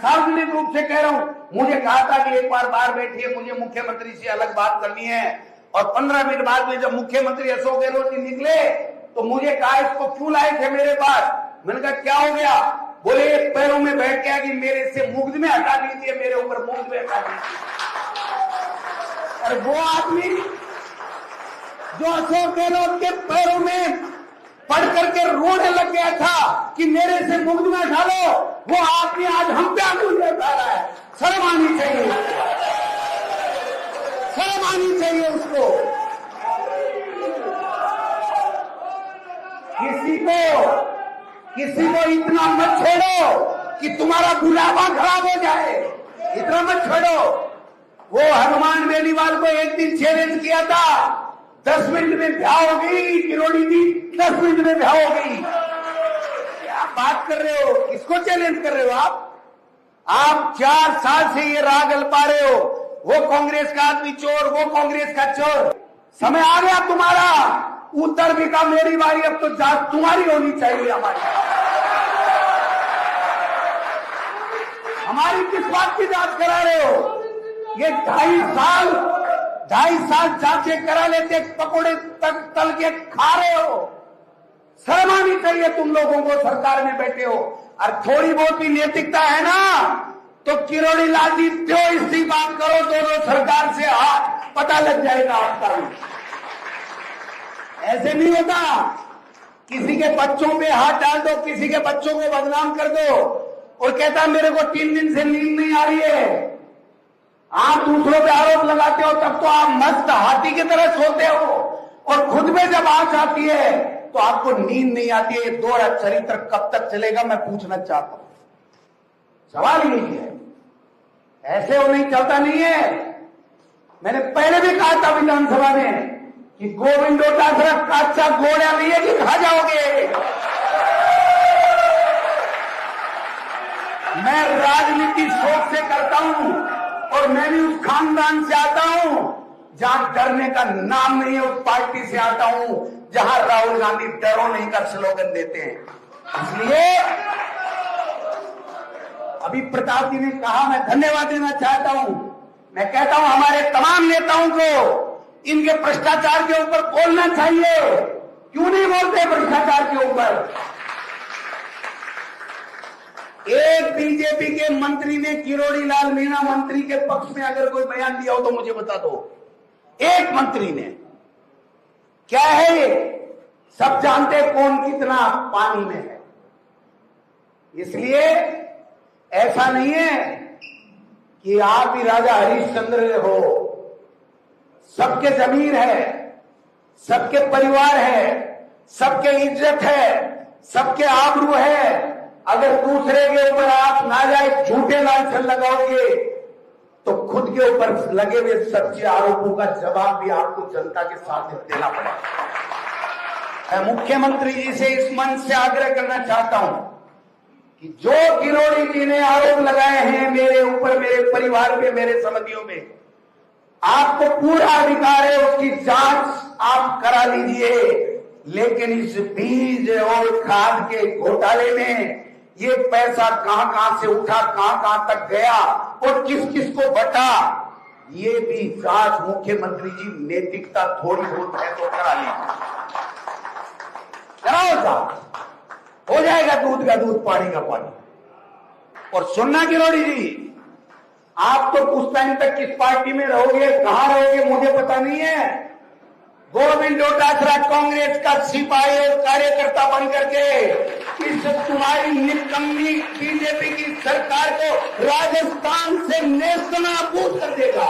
सार्वजनिक रूप से कह रहा हूं, मुझे कहा था कि एक बार बाहर बैठिए, मुझे मुख्यमंत्री से अलग बात करनी है। और 15 मिनट बाद में जब मुख्यमंत्री अशोक गहलोत जी निकले तो मुझे कहा इसको क्यों लाए थे मेरे पास। मैंने कहा क्या हो गया। बोले पैरों में बैठ गया कि मेरे से मुग्ध में हटा दीजिए, मेरे ऊपर मुग्ध में हटा दीजिए। और वो आदमी जो अशोक गहलोत के पैरों में पढ़ करके रोने लग गया था कि मेरे से मुग्ध में हटा लो, वो आदमी आज हम पे अंगुलियां उठा रहा है। शर्म आनी चाहिए, शर्म आनी चाहिए उसको। किसी को इतना मत छेड़ो कि तुम्हारा बुलावा खराब हो जाए, इतना मत छेड़ो। वो हनुमान बेनीवाल को एक दिन चैलेंज किया था, 10 मिनट में ब्याह हो गई, किरोड़ी जी 10 मिनट में ब्याह हो गई। क्या बात कर रहे हो, किसको चैलेंज कर रहे हो आप 4 साल से ये राग अल्पा रहे हो, वो कांग्रेस का आदमी चोर, वो कांग्रेस का चोर। समय आ गया तुम्हारा उत्तर भी का, मेरी बारी, अब तो जांच तुम्हारी होनी चाहिए। हमारी किस बात की जांच करा रहे हो। ये 2.5 साल जांचें करा लेते, पकोड़े तक तल के खा रहे हो। शर्म आनी चाहिए तुम लोगों को, सरकार में बैठे हो। और थोड़ी बहुत भी नैतिकता है ना तो किरोड़ी लाल जी क्यों इस्तीफा करो, दोनों सरकार से हाथ पता लग जाएगा आपका भी। ऐसे नहीं होता, किसी के बच्चों पे हाथ डाल दो, किसी के बच्चों को बदनाम कर दो और कहता मेरे को 3 दिन से नींद नहीं आ रही है। आप दूसरों पे आरोप लगाते हो तब तो आप मस्त हाथी की तरह सोते हो, और खुद में जब आंच आती है तो आपको नींद नहीं आती है। ये दोहरा चरित्र कब तक चलेगा, मैं पूछना चाहता हूं। सवाल ही नहीं है, ऐसे वो नहीं चलता नहीं है। मैंने पहले भी कहा था विधानसभा में कि गोविंद डोटासरा कच्चा घोड़ा नहीं है कि खा जाओगे। मैं राजनीति शौक से करता हूं और मैं भी उस खानदान से आता हूं जहां डरने का नाम नहीं है, उस पार्टी से आता हूं जहां राहुल गांधी डरो नहीं का स्लोगन देते हैं। इसलिए अभी प्रताप जी ने कहा, मैं धन्यवाद देना चाहता हूं। मैं कहता हूं हमारे तमाम नेताओं को इनके भ्रष्टाचार के ऊपर बोलना चाहिए। क्यों नहीं बोलते भ्रष्टाचार के ऊपर। एक बीजेपी के मंत्री ने किरोड़ी लाल मीणा मंत्री के पक्ष में अगर कोई बयान दिया हो तो मुझे बता दो। एक मंत्री ने, क्या है ये, सब जानते कौन कितना पानी में है। इसलिए ऐसा नहीं है कि आप ही राजा हरिश्चंद्र हो। सबके जमीन है, सबके परिवार है, सबके इज्जत है, सबके आबरू है। अगर दूसरे के ऊपर आप नाजायज झूठे लांछन लगाओगे तो खुद के ऊपर लगे हुए सच्चे आरोपों का जवाब भी आपको जनता के साथ देना पड़ेगा। मैं मुख्यमंत्री जी से इस मंच से आग्रह करना चाहता हूं कि जो किरोड़ी जी ने आरोप लगाए हैं मेरे ऊपर, मेरे परिवार पे, मेरे समितियों में, आपको पूरा अधिकार है उसकी जांच आप करा लीजिए। लेकिन इस बीज और खाद के घोटाले में ये पैसा कहां कहां से उठा, कहां कहां तक गया और किस किस को बटा, ये भी जांच मुख्यमंत्री जी, नैतिकता थोड़ी बहुत है तो करा लीजिए। कराओ जांच, हो जाएगा दूध का दूध, पानी का पानी। और सुनना किरोड़ी जी, आप तो कुछ टाइम तक किस पार्टी में रहोगे, कहां रहोगे मुझे पता नहीं है। गोविंद डोटासरा कांग्रेस का सिपाही और कार्यकर्ता बन करके इस तुम्हारी निकम्मी बीजेपी की सरकार को राजस्थान से नेस्तनाबूद कर देगा।